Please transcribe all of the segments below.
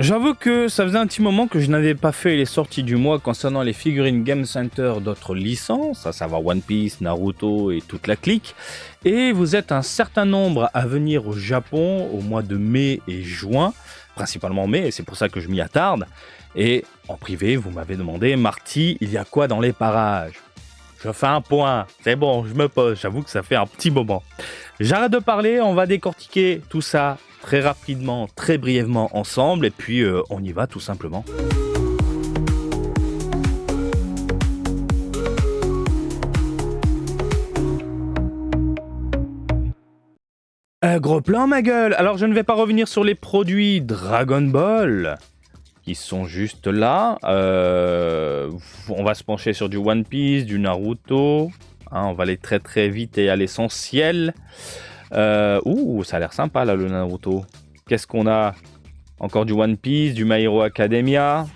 J'avoue que ça faisait un petit moment que je n'avais pas fait les sorties du mois concernant les figurines Game Center d'autres licences, à savoir One Piece, Naruto et toute la clique. Et vous êtes un certain nombre à venir au Japon au mois de mai et juin, principalement mai, et c'est pour ça que je m'y attarde. Et en privé, vous m'avez demandé, Marty, il y a quoi dans les parages? Je fais un point, c'est bon, je me pose, j'avoue que ça fait un petit moment. J'arrête de parler, on va décortiquer tout ça très rapidement, très brièvement ensemble, et puis on y va tout simplement. Gros plan ma gueule. Alors je ne vais pas revenir sur les produits Dragon Ball, qui sont juste là. On va se pencher sur du One Piece, du Naruto. Hein, on va aller très très vite et à l'essentiel. Ça a l'air sympa là le Naruto. Qu'est-ce qu'on a? Encore du One Piece, du My Hero Academia.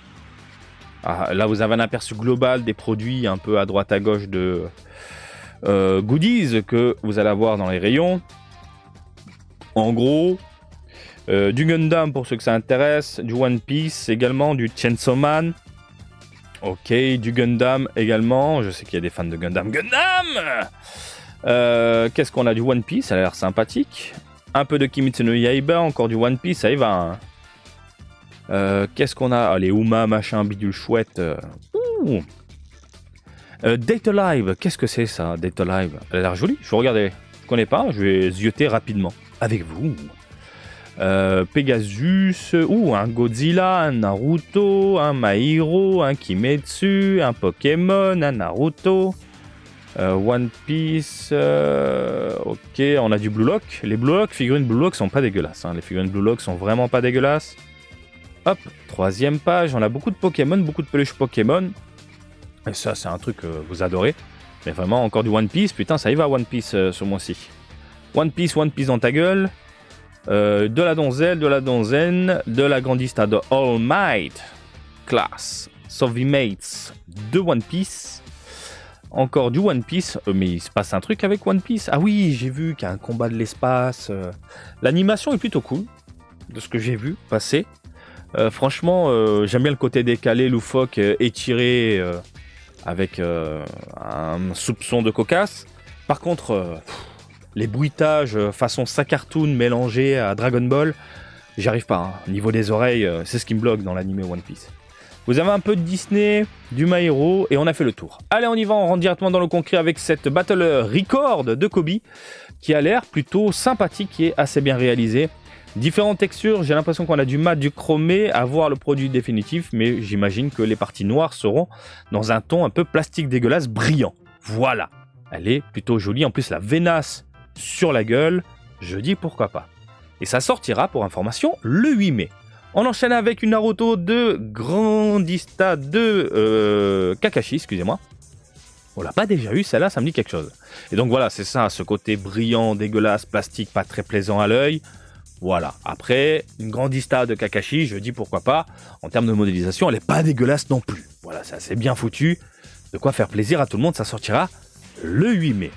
Ah, là, vous avez un aperçu global des produits un peu à droite à gauche de goodies que vous allez avoir dans les rayons. En gros, du Gundam pour ceux que ça intéresse, du One Piece également, du Chainsaw Man. Ok, du Gundam également. Je sais qu'il y a des fans de Gundam. Gundam! Qu'est-ce qu'on a? Du One Piece, ça a l'air sympathique. Un peu de Kimetsu no Yaiba, encore du One Piece, ça y va. Hein. Qu'est-ce qu'on a? Les Uma, machin, bidule chouette. Date Alive, qu'est-ce que c'est ça, Date Alive? Elle a l'air jolie, je vais regarder. Je connais pas, je vais zioter rapidement. Avec vous. Pegasus, un Godzilla, un Naruto, un My Hero, un Kimetsu, un Pokémon, un Naruto. One Piece, ok, on a du Blue Lock. Les Blue Lock, figurines Blue Lock sont pas dégueulasses. Hein. Les figurines Blue Lock sont vraiment pas dégueulasses. Hop, troisième page, on a beaucoup de Pokémon, beaucoup de peluches Pokémon. Et ça, c'est un truc que vous adorez. Mais vraiment, encore du One Piece, putain, ça y va One Piece ce mois-ci. One Piece dans ta gueule. De la donzelle, de la donzaine, de la grandista de All Might. Class, Mates de One Piece. Encore du One Piece, mais il se passe un truc avec One Piece. Ah oui, j'ai vu qu'il y a un combat de l'espace. L'animation est plutôt cool, de ce que j'ai vu passer. Franchement, j'aime bien le côté décalé, loufoque, étiré, avec un soupçon de cocasse. Par contre, les bruitages façon sa cartoon mélangés à Dragon Ball, j'y arrive pas. Hein. Au niveau des oreilles, c'est ce qui me bloque dans l'anime One Piece. Vous avez un peu de Disney, du My Hero, et on a fait le tour. Allez, on y va, on rentre directement dans le concret avec cette Battle Record de Kobe, qui a l'air plutôt sympathique et assez bien réalisée. Différentes textures, j'ai l'impression qu'on a du mat, du chromé, à voir le produit définitif, mais j'imagine que les parties noires seront dans un ton un peu plastique dégueulasse, brillant. Voilà, elle est plutôt jolie, en plus la venasse sur la gueule, je dis pourquoi pas. Et ça sortira, pour information, le 8 mai. On enchaîne avec une Naruto de Grandista de Kakashi, excusez-moi. On l'a pas déjà eu, celle-là, ça me dit quelque chose. Et donc voilà, c'est ça, ce côté brillant, dégueulasse, plastique, pas très plaisant à l'œil. Voilà, après, une Grandista de Kakashi, je dis pourquoi pas. En termes de modélisation, elle est pas dégueulasse non plus. Voilà, ça c'est bien foutu. De quoi faire plaisir à tout le monde, ça sortira le 8 mai.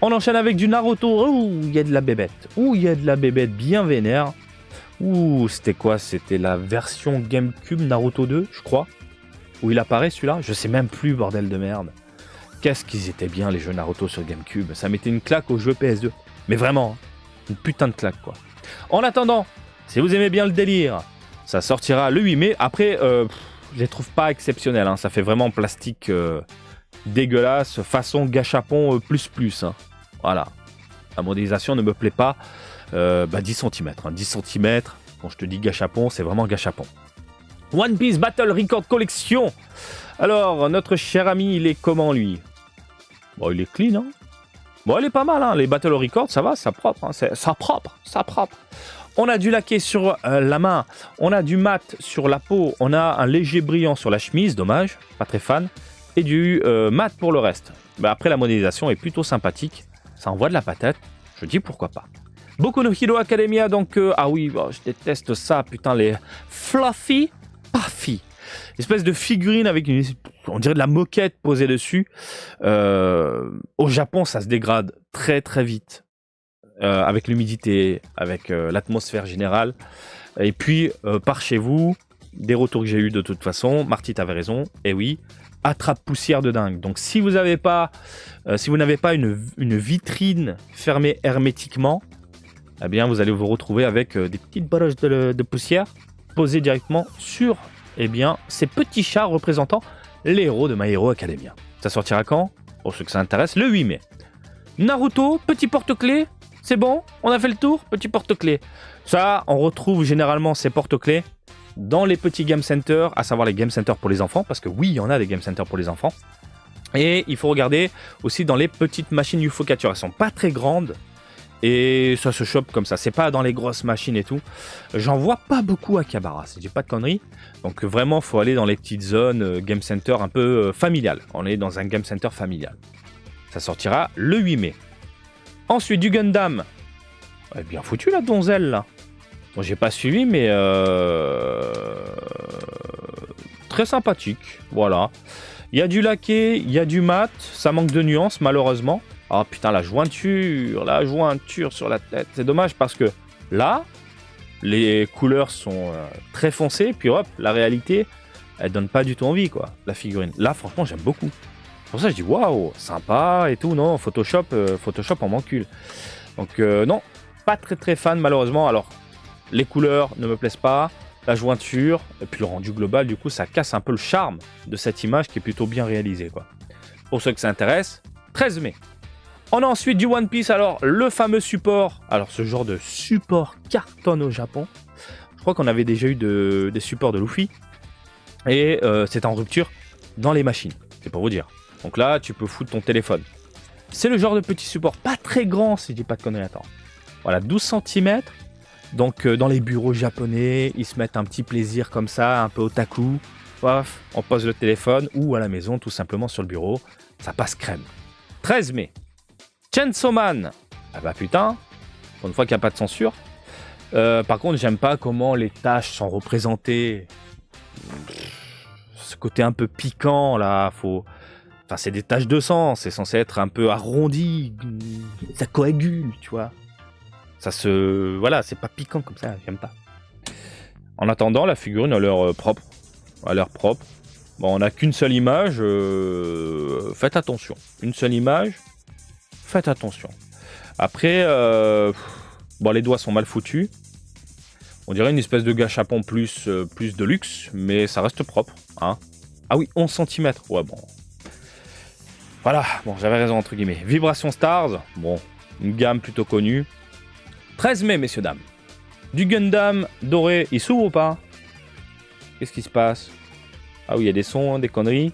On enchaîne avec du Naruto. Ouh, il y a de la bébête. Ouh, il y a de la bébête bien vénère. Ouh, c'était quoi? C'était la version GameCube Naruto 2, je crois. Où il apparaît celui-là? Je sais même plus, bordel de merde. Qu'est-ce qu'ils étaient bien les jeux Naruto sur GameCube. Ça mettait une claque aux jeux PS2. Mais vraiment, une putain de claque quoi. En attendant, si vous aimez bien le délire, ça sortira le 8 mai. Après, je les trouve pas exceptionnels. Hein. Ça fait vraiment plastique dégueulasse, façon gâchapon plus. Hein. Voilà. La modélisation ne me plaît pas. 10 cm. Hein. 10 cm, quand je te dis gâchapon, c'est vraiment gâchapon. One Piece Battle Record Collection. Alors, notre cher ami, il est comment lui? Bon, il est clean, hein. Bon, il est pas mal, hein. Les Battle Records, ça va, ça propre. Hein. Ça propre. On a du laqué sur la main, on a du mat sur la peau, on a un léger brillant sur la chemise, dommage, pas très fan, et du mat pour le reste. Après, la modélisation est plutôt sympathique, ça envoie de la patate, je dis pourquoi pas. Boku no Hero Academia, donc, ah oui, je déteste ça, putain, les fluffy, puffy. Espèce de figurine avec on dirait de la moquette posée dessus. Au Japon, ça se dégrade très très vite. Avec l'humidité, avec l'atmosphère générale. Et puis, par chez vous, des retours que j'ai eu de toute façon, Marty t'avait raison, et oui, attrape poussière de dingue. Donc si vous n'avez pas, une vitrine fermée hermétiquement, eh bien vous allez vous retrouver avec des petites baloches de poussière posées directement sur ces petits chars représentant les héros de My Hero Academia. Ça sortira quand? Pour ceux que ça intéresse, le 8 mai. Naruto, petit porte-clés, c'est bon? On a fait le tour? Petit porte-clés. Ça, on retrouve généralement ces porte-clés dans les petits game centers, à savoir les game centers pour les enfants, parce que oui, il y en a des game centers pour les enfants. Et il faut regarder aussi dans les petites machines UFO Capture. Elles sont pas très grandes et ça se chope comme ça. C'est pas dans les grosses machines et tout. J'en vois pas beaucoup à Kabara, si je dis pas de conneries. Donc vraiment, faut aller dans les petites zones game center un peu familiales. On est dans un game center familial. Ça sortira le 8 mai. Ensuite, du Gundam. Ouais, bien foutu la donzelle là. Bon, j'ai pas suivi, mais très sympathique. Voilà. Il y a du laqué, il y a du mat. Ça manque de nuances, malheureusement. Ah putain, la jointure sur la tête. C'est dommage parce que là, les couleurs sont très foncées. Puis hop, la réalité, elle donne pas du tout envie, quoi. La figurine. Là, franchement, j'aime beaucoup. Pour ça, je dis waouh, sympa et tout. Non, Photoshop, on m'encule. Donc non, pas très très fan malheureusement. Alors, les couleurs ne me plaisent pas, la jointure, et puis le rendu global, du coup, ça casse un peu le charme de cette image qui est plutôt bien réalisée, quoi. Pour ceux que ça intéresse, 13 mai. On a ensuite du One Piece, alors le fameux support. Alors ce genre de support cartonne au Japon. Je crois qu'on avait déjà eu des supports de Luffy. Et c'est en rupture dans les machines, c'est pour vous dire. Donc là, tu peux foutre ton téléphone. C'est le genre de petit support, pas très grand si je dis pas de conneries. Attends. Voilà, 12 cm. Donc dans les bureaux japonais, ils se mettent un petit plaisir comme ça, un peu otaku. Paf, on pose le téléphone ou à la maison, tout simplement sur le bureau. Ça passe crème. 13 mai. Chainsaw Man. Ah bah putain, pour une fois qu'il n'y a pas de censure. Par contre, j'aime pas comment les taches sont représentées. Ce côté un peu piquant là, Enfin, c'est des taches de sang, c'est censé être un peu arrondi, ça coagule, tu vois. Voilà, c'est pas piquant comme ça, j'aime pas. En attendant, la figurine a l'air propre. Bon, on n'a qu'une seule image, faites attention. Une seule image, faites attention. Après, les doigts sont mal foutus. On dirait une espèce de gâchapon plus de luxe, mais ça reste propre. Hein. Ah oui, 11 cm. Ouais, bon. Voilà, bon, j'avais raison, entre guillemets. Vibration Stars, bon, une gamme plutôt connue. 13 mai, messieurs, dames. Du Gundam doré, il s'ouvre ou pas? Qu'est-ce qui se passe? Ah oui, il y a des sons, des conneries.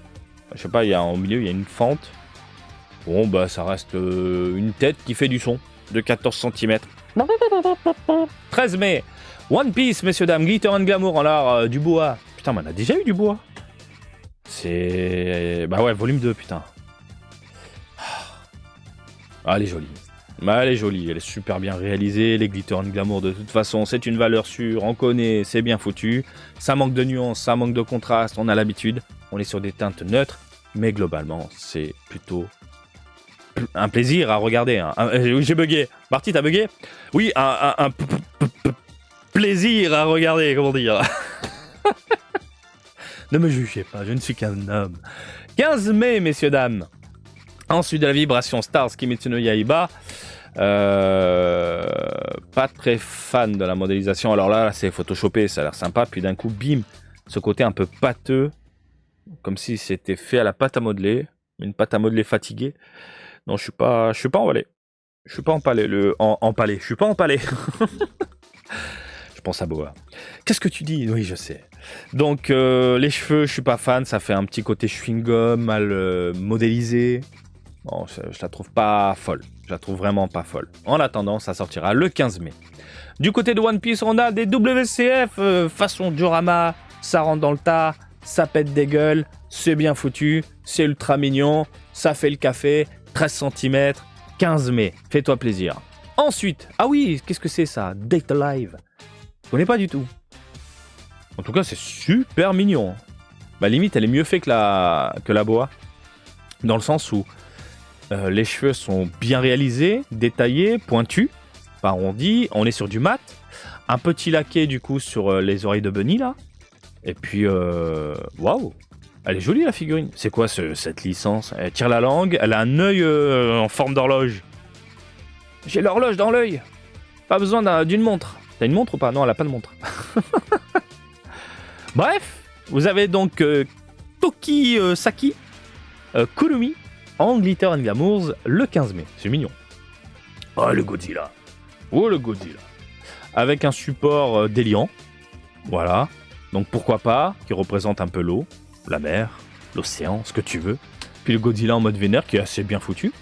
Je sais pas, au milieu, il y a une fente. Bon, bah, ça reste une tête qui fait du son, de 14 cm. 13 mai. One Piece, messieurs, dames. Glitter and Glamour en l'art du bois. Putain, mais on a déjà eu du bois. C'est... Bah ouais, volume 2, putain. Ah, elle est jolie. Bah, elle est jolie, elle est super bien réalisée. Les Glitter and Glamour, de toute façon, c'est une valeur sûre. On connaît, c'est bien foutu. Ça manque de nuances, ça manque de contraste. On a l'habitude. On est sur des teintes neutres. Mais globalement, c'est plutôt un plaisir à regarder. Hein. J'ai bugué. Marty, t'as bugué? Oui, un plaisir à regarder, comment dire. Ne me jugez pas, je ne suis qu'un homme. 15 mai, messieurs, dames. Ensuite de la vibration Stars Kimetsu no Yaiba. Pas très fan de la modélisation. Alors là, c'est photoshopé, ça a l'air sympa. Puis d'un coup, bim, ce côté un peu pâteux. Comme si c'était fait à la pâte à modeler. Une pâte à modeler fatiguée. Non, je suis pas emballé. Je suis pas empalé. Je suis pas empalé. Je pense à Boa. Qu'est-ce que tu dis? Oui, je sais. Donc, les cheveux, je suis pas fan. Ça fait un petit côté chewing-gum, mal modélisé. Bon, je la trouve pas folle. Je la trouve vraiment pas folle. En attendant, ça sortira le 15 mai. Du côté de One Piece, on a des WCF façon diorama. Ça rentre dans le tas. Ça pète des gueules. C'est bien foutu. C'est ultra mignon. Ça fait le café. 13 cm. 15 mai. Fais-toi plaisir. Ensuite, ah oui, qu'est-ce que c'est ça? Date Alive. Je connais pas du tout. En tout cas, c'est super mignon. Bah, limite, elle est mieux faite que la boa. Dans le sens où les cheveux sont bien réalisés, détaillés, pointus, pas arrondis. On est sur du mat. Un petit laqué du coup sur les oreilles de Bunny là. Et puis, waouh, elle est jolie la figurine. C'est quoi cette licence? Elle tire la langue, elle a un œil en forme d'horloge. J'ai l'horloge dans l'œil. Pas besoin d'une montre. T'as une montre ou pas? Non, elle a pas de montre. Bref, vous avez donc Toki Saki Kurumi en Glitter and Glamours le 15 mai. C'est mignon. Oh le Godzilla. Oh le Godzilla. Avec un support déliant. Voilà. Donc pourquoi pas, qui représente un peu l'eau, la mer, l'océan, ce que tu veux. Puis le Godzilla en mode vénère qui est assez bien foutu.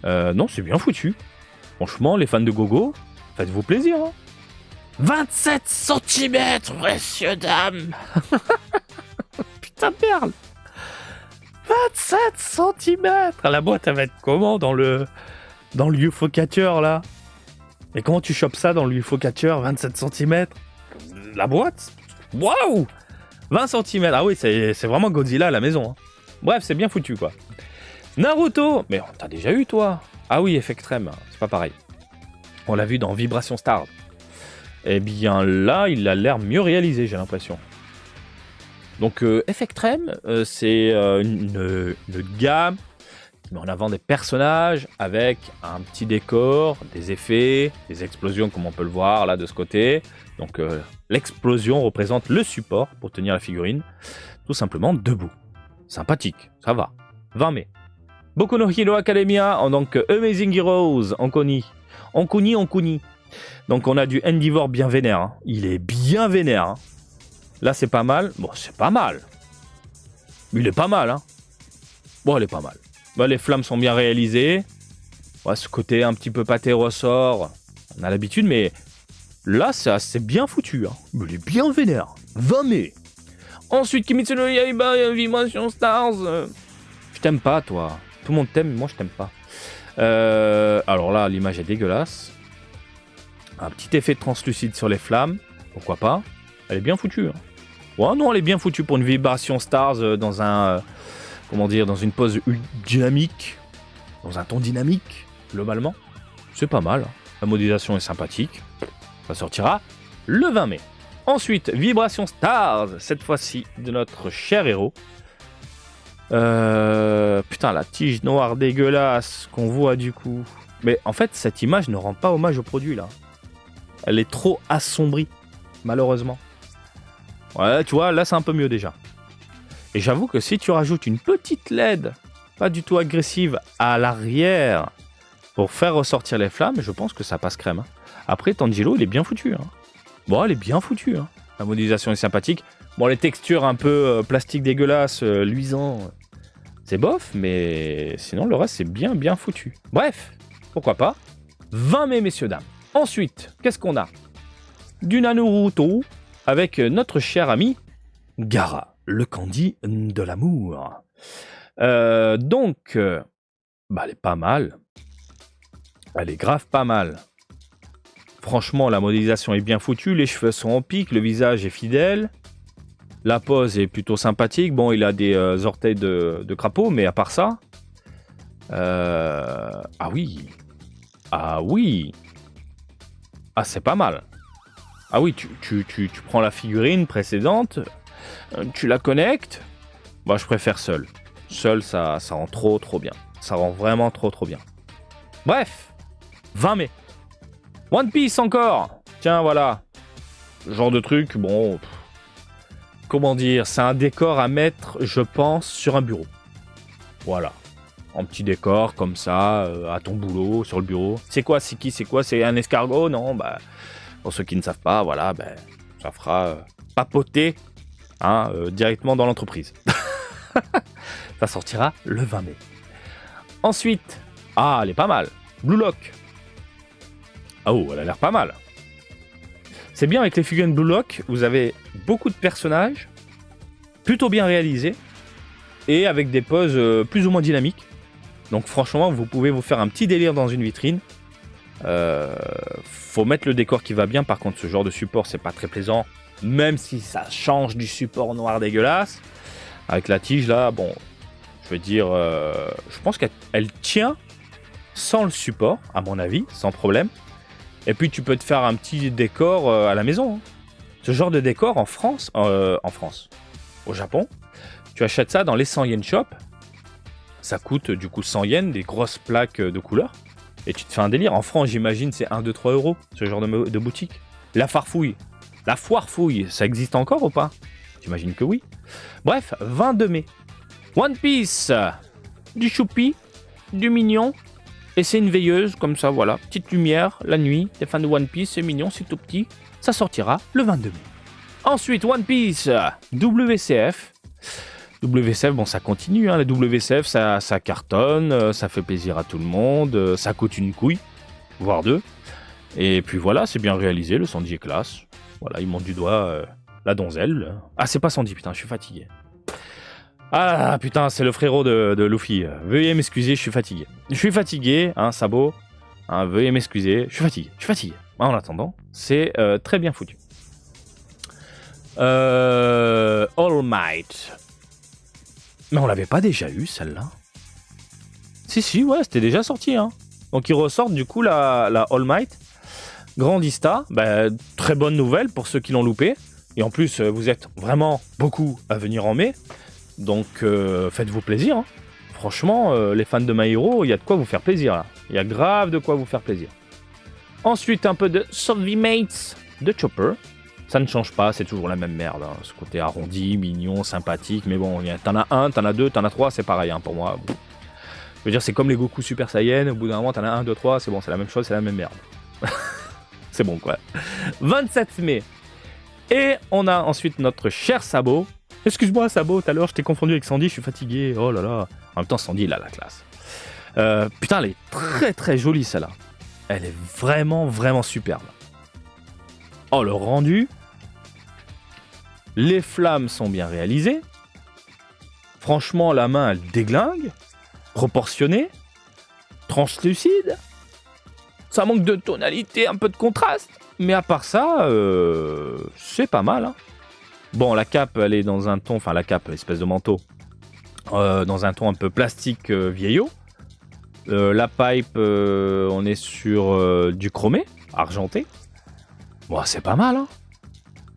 Non, c'est bien foutu. Franchement, les fans de Gogo, faites-vous plaisir. Hein. 27 cm, messieurs, dames. Putain de merde. 27 cm. La boîte, elle va être comment dans le UFO catcher, là? Et comment tu chopes ça dans le UFO catcher, 27 cm? La boîte? Waouh! 20 cm. Ah oui, c'est vraiment Godzilla à la maison. Hein. Bref, c'est bien foutu, quoi. Naruto. Mais t'as déjà eu, toi? Ah oui, Effectrem. C'est pas pareil. On l'a vu dans Vibration Stars. Eh bien là, il a l'air mieux réalisé, j'ai l'impression. Donc Effectrem, c'est une gamme qui met en avant des personnages avec un petit décor, des effets, des explosions comme on peut le voir là de ce côté. Donc l'explosion représente le support pour tenir la figurine, tout simplement debout. Sympathique, ça va. 20 mai. Boku no Hero Academia, en donc Amazing Heroes, Onkuni. Donc on a du Endeavor bien vénère. Hein. Il est bien vénère. Hein. Là c'est pas mal. Bon, c'est pas mal. Il est pas mal. Hein. Bon, il est pas mal. Bah, les flammes sont bien réalisées. Ouais, ce côté un petit peu pâté ressort. On a l'habitude, mais là c'est bien foutu. Hein. Il est bien vénère. 20 mai. Ensuite, Kimetsu no Yaiba, Vibration Stars. Je t'aime pas, toi. Tout le monde t'aime, mais moi je t'aime pas. Alors là, l'image est dégueulasse. Un petit effet translucide sur les flammes. Pourquoi pas? Elle est bien foutue. Hein. Ouais, non, elle est bien foutue pour une Vibration Stars dans un... comment dire? Dans une pose dynamique. Dans un ton dynamique, globalement. C'est pas mal. Hein. La modélisation est sympathique. Ça sortira le 20 mai. Ensuite, Vibration Stars. Cette fois-ci, de notre cher héros. Putain, la tige noire dégueulasse qu'on voit du coup. Mais en fait, cette image ne rend pas hommage au produit là. Elle est trop assombrie, malheureusement. Ouais, tu vois, là c'est un peu mieux déjà. Et j'avoue que si tu rajoutes une petite LED, pas du tout agressive, à l'arrière, pour faire ressortir les flammes, je pense que ça passe crème. Hein. Après, Tanjiro, il est bien foutu. Hein. Bon, elle est bien foutue. Hein. La modélisation est sympathique. Bon, les textures un peu plastique dégueulasse, luisant, c'est bof, mais sinon le reste c'est bien foutu. Bref, pourquoi pas. 20 mai, messieurs, dames. Ensuite, qu'est-ce qu'on a? Du Naruto avec notre cher ami Gaara, le candy de l'amour. Donc, bah, elle est pas mal. Elle est grave pas mal. Franchement, la modélisation est bien foutue, les cheveux sont en pique, le visage est fidèle. La pose est plutôt sympathique. Bon, il a des orteils de crapaud, mais à part ça... Ah oui. Ah oui. Ah, c'est pas mal. Ah oui, tu prends la figurine précédente, tu la connectes. Moi, je préfère seul. Seul, ça rend trop bien. Ça rend vraiment trop bien. Bref. 20 mai. One Piece encore. Tiens, voilà. Genre de truc, bon... Comment dire, c'est un décor à mettre, je pense, sur un bureau. Voilà. Un petit décor comme ça, à ton boulot, sur le bureau. C'est quoi, c'est qui, c'est quoi? C'est un escargot? Non, bah, pour ceux qui ne savent pas, voilà, ben, ça fera papoter hein, directement dans l'entreprise. Ça sortira le 20 mai. Ensuite, ah, elle est pas mal. Blue Lock. Oh, elle a l'air pas mal. C'est bien avec les figurines Blue Lock, vous avez beaucoup de personnages, plutôt bien réalisés, et avec des poses plus ou moins dynamiques. Donc franchement, vous pouvez vous faire un petit délire dans une vitrine. Faut mettre le décor qui va bien, par contre ce genre de support c'est pas très plaisant, même si ça change du support noir dégueulasse. Avec la tige là, bon, je veux dire, je pense qu'elle tient sans le support, à mon avis, sans problème. Et puis tu peux te faire un petit décor à la maison. Hein. Ce genre de décor en France, au Japon, tu achètes ça dans les 100 yen shop. Ça coûte du coup 100 yens, des grosses plaques de couleurs. Et tu te fais un délire. En France, j'imagine, c'est 1, 2, 3 euros, ce genre de boutique. La farfouille. La foire fouille, ça existe encore ou pas? J'imagine que oui. Bref, 22 mai. One Piece. Du choupi, du mignon. Et c'est une veilleuse, comme ça, voilà. Petite lumière, la nuit. Les fans de One Piece, c'est mignon, c'est tout petit. Ça sortira le 22 mai. Ensuite, One Piece. WCF. WCF, bon, ça continue, hein, la WCF, ça cartonne, ça fait plaisir à tout le monde, ça coûte une couille, voire deux. Et puis voilà, c'est bien réalisé, le Sandy est classe. Voilà, il monte du doigt la donzelle. Ah, c'est pas Sandy, putain, je suis fatigué. Ah, putain, c'est le frérot de Luffy. Veuillez m'excuser, je suis fatigué. Je suis fatigué, hein, Sabot. Hein, veuillez m'excuser, je suis fatigué. En attendant, c'est très bien foutu. All Might. Mais on l'avait pas déjà eu, celle-là? Si, ouais, c'était déjà sorti. Hein. Donc ils ressortent du coup la All Might. Grandista, bah, très bonne nouvelle pour ceux qui l'ont loupé. Et en plus, vous êtes vraiment beaucoup à venir en mai. Donc faites-vous plaisir. Hein. Franchement, les fans de My Hero, il y a de quoi vous faire plaisir. Là. Il y a grave de quoi vous faire plaisir. Ensuite, un peu de Mates de Chopper. Ça ne change pas, c'est toujours la même merde. Hein. Ce côté arrondi, mignon, sympathique. Mais bon, t'en as un, t'en as deux, t'en as trois, c'est pareil hein, pour moi. Je veux dire, c'est comme les Goku Super Saiyan. Au bout d'un moment, t'en as un, deux, trois, c'est bon, c'est la même chose, c'est la même merde. C'est bon, quoi. 27 mai. Et on a ensuite notre cher Sabot. Excuse-moi, Sabot, tout à l'heure, je t'ai confondu avec Sandy, je suis fatigué. Oh là là. En même temps, Sandy, il a la classe. Putain, elle est très très jolie, celle-là. Elle est vraiment, vraiment superbe. Oh, le rendu. Les flammes sont bien réalisées. Franchement, la main, elle déglingue. Proportionnée. Translucide. Ça manque de tonalité, un peu de contraste. Mais à part ça, c'est pas mal. Hein. Bon, la cape, elle est dans un ton... Enfin, la cape, l'espèce de manteau. Dans un ton un peu plastique vieillot. La pipe, on est sur du chromé, argenté. Bon, c'est pas mal, hein.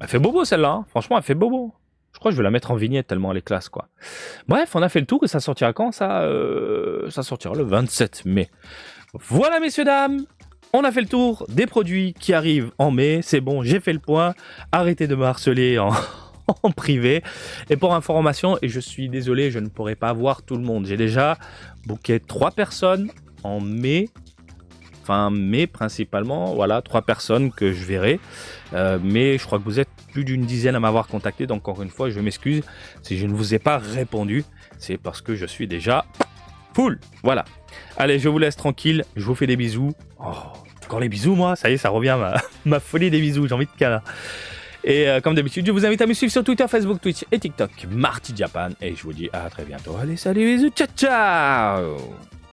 Elle fait bobo, celle-là. Hein. Franchement, elle fait bobo. Je crois que je vais la mettre en vignette tellement elle est classe, quoi. Bref, on a fait le tour et ça sortira quand? Ça sortira le 27 mai. Voilà, messieurs, dames. On a fait le tour des produits qui arrivent en mai. C'est bon, j'ai fait le point. Arrêtez de me harceler en privé. Et pour information, et je suis désolé, je ne pourrai pas voir tout le monde. J'ai déjà booké 3 personnes en mai. Fin mai principalement. Voilà, 3 personnes que je verrai. Mais je crois que vous êtes plus d'une dizaine à m'avoir contacté. Donc encore une fois, je m'excuse si je ne vous ai pas répondu. C'est parce que je suis déjà full. Voilà. Allez, je vous laisse tranquille. Je vous fais des bisous. Oh, encore les bisous, moi. Ça y est, ça revient ma folie des bisous. J'ai envie de câlin. Et comme d'habitude, je vous invite à me suivre sur Twitter, Facebook, Twitch et TikTok. Marty Japan. Et je vous dis à très bientôt. Allez, salut, bisous. Ciao, ciao.